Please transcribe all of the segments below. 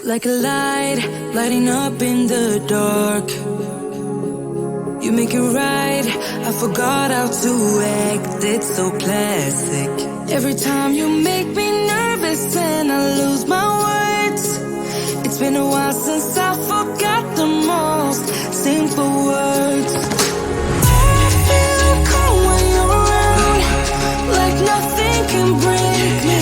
Like a light, lighting up in the dark. You make it right, I forgot how to act. It's so classic. Every time you make me nervous and I lose my words. It's been a while since I forgot the most simple words. I feel calm when you're around, like nothing can break me.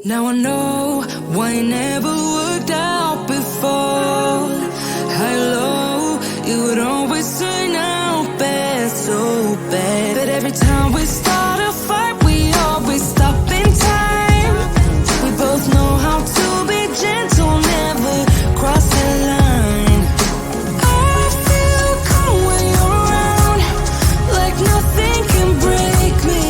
Now I know why it never worked out before. High low, it would always turn out bad, so bad. But every time we start a fight, we always stop in time. We both know how to be gentle, never cross the line. I feel calm when you're around, like nothing can break me.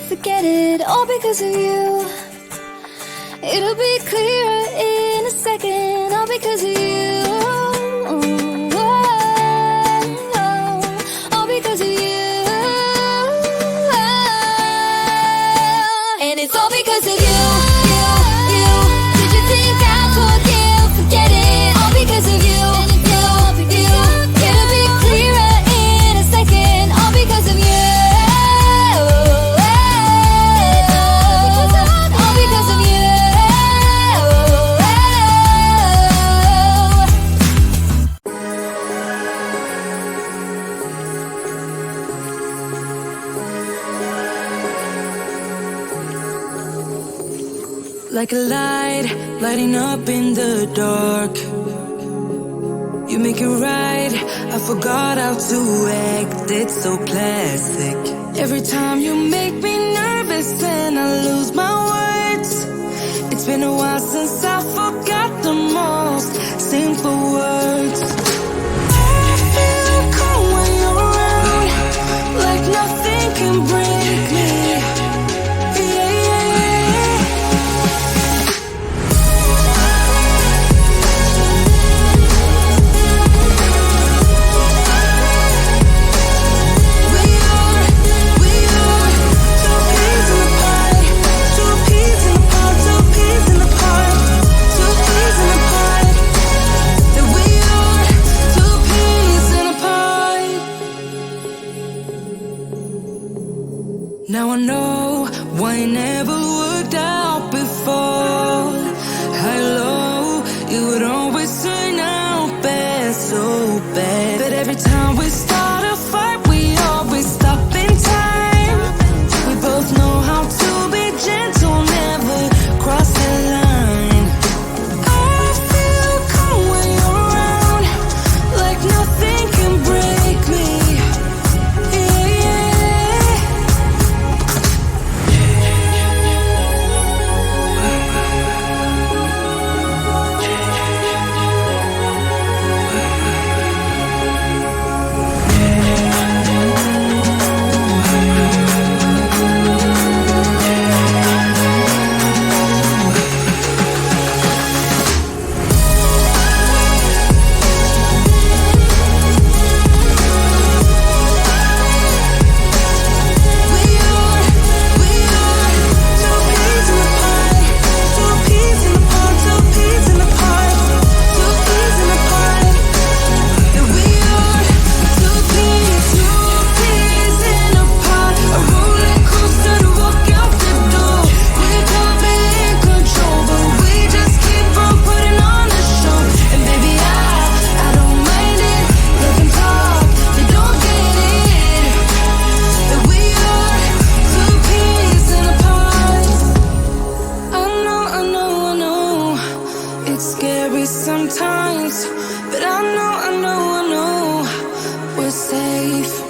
forget it all because of you. It'll be clearer in a second, all because of you. All because of you. And it's all because of you. Did you think I'd forget it? All because of you. It'll be clearer in a second, all because of you. All because of you. Like a light, lighting up in the dark. You make it right, I forgot how to act. It's so classic. Every time you make me nervous and I lose my words. It's been a while since I forgot the most simple words. I feel calm when you're around, like nothing can break me. it's scary sometimes, but I know we're safe.